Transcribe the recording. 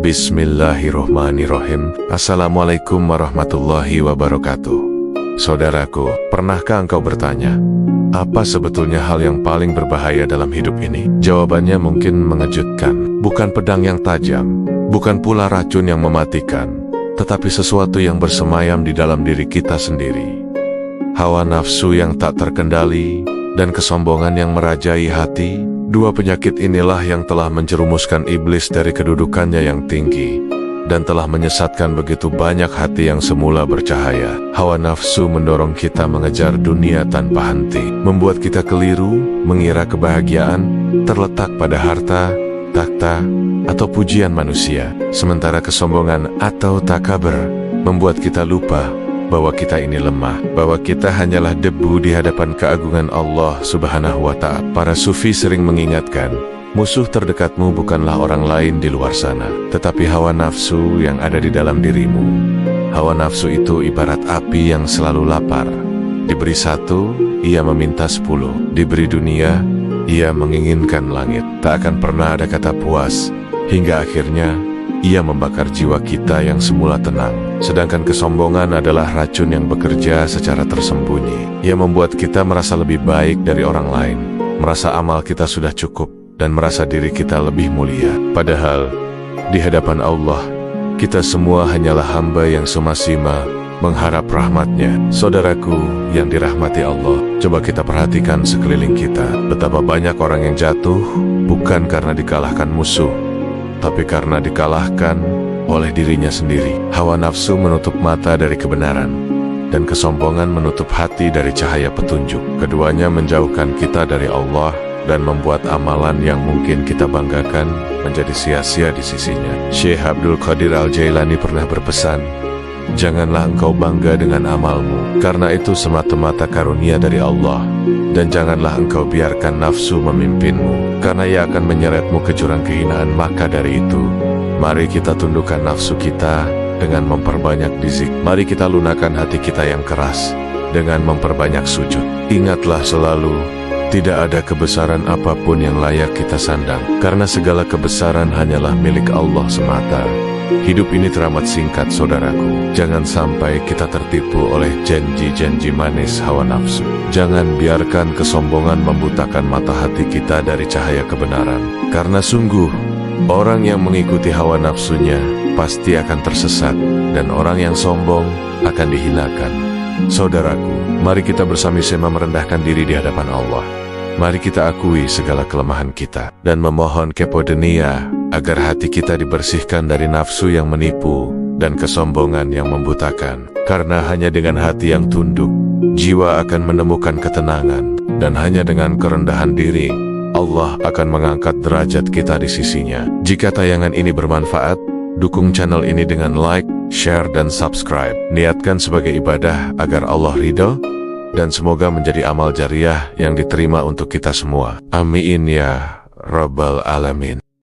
Bismillahirrohmanirrohim. Assalamualaikum warahmatullahi wabarakatuh. Saudaraku, pernahkah engkau bertanya, apa sebetulnya hal yang paling berbahaya dalam hidup ini? Jawabannya mungkin mengejutkan. Bukan pedang yang tajam, bukan pula racun yang mematikan, tetapi sesuatu yang bersemayam di dalam diri kita sendiri. Hawa nafsu yang tak terkendali dan kesombongan yang merajai hati. Dua penyakit inilah yang telah menjerumuskan iblis dari kedudukannya yang tinggi dan telah menyesatkan begitu banyak hati yang semula bercahaya. Hawa nafsu mendorong kita mengejar dunia tanpa henti, membuat kita keliru mengira kebahagiaan terletak pada harta, takhta, atau pujian manusia. Sementara kesombongan atau takabur membuat kita lupa bahwa kita ini lemah, bahwa kita hanyalah debu di hadapan keagungan Allah Subhanahu wa Ta'ala. Para sufi sering mengingatkan, musuh terdekatmu bukanlah orang lain di luar sana, tetapi hawa nafsu yang ada di dalam dirimu. Hawa nafsu itu ibarat api yang selalu lapar. Diberi satu, ia meminta 10. Diberi dunia, ia menginginkan langit. Tak akan pernah ada kata puas, hingga akhirnya ia membakar jiwa kita yang semula tenang. Sedangkan kesombongan adalah racun yang bekerja secara tersembunyi. Ia membuat kita merasa lebih baik dari orang lain, merasa amal kita sudah cukup, dan merasa diri kita lebih mulia. Padahal, di hadapan Allah, kita semua hanyalah hamba yang suma-sima mengharap rahmat-Nya. Saudaraku yang dirahmati Allah, coba kita perhatikan sekeliling kita. Betapa banyak orang yang jatuh bukan karena dikalahkan musuh, tapi karena dikalahkan oleh dirinya sendiri. Hawa nafsu menutup mata dari kebenaran, dan kesombongan menutup hati dari cahaya petunjuk. Keduanya menjauhkan kita dari Allah dan membuat amalan yang mungkin kita banggakan menjadi sia-sia di sisinya. Syekh Abdul Qadir Al-Jailani pernah berpesan, janganlah engkau bangga dengan amalmu, karena itu semata-mata karunia dari Allah. Dan janganlah engkau biarkan nafsu memimpinmu, karena ia akan menyeretmu ke jurang kehinaan. Maka dari itu, mari kita tundukkan nafsu kita dengan memperbanyak dizik. Mari kita lunakan hati kita yang keras dengan memperbanyak sujud. Ingatlah selalu, tidak ada kebesaran apapun yang layak kita sandang, karena segala kebesaran hanyalah milik Allah semata. Hidup ini teramat singkat, saudaraku. Jangan sampai kita tertipu oleh janji-janji manis hawa nafsu. Jangan biarkan kesombongan membutakan mata hati kita dari cahaya kebenaran. Karena sungguh, orang yang mengikuti hawa nafsunya pasti akan tersesat, dan orang yang sombong akan dihinakan. Saudaraku, mari kita bersama-sama merendahkan diri di hadapan Allah. Mari kita akui segala kelemahan kita dan memohon kepada-Nya agar hati kita dibersihkan dari nafsu yang menipu dan kesombongan yang membutakan. Karena hanya dengan hati yang tunduk, jiwa akan menemukan ketenangan, dan hanya dengan kerendahan diri, Allah akan mengangkat derajat kita di sisinya. Jika tayangan ini bermanfaat, dukung channel ini dengan like, share, dan subscribe. Niatkan sebagai ibadah agar Allah ridho, dan semoga menjadi amal jariah yang diterima untuk kita semua. Amin ya Rabbal Alamin.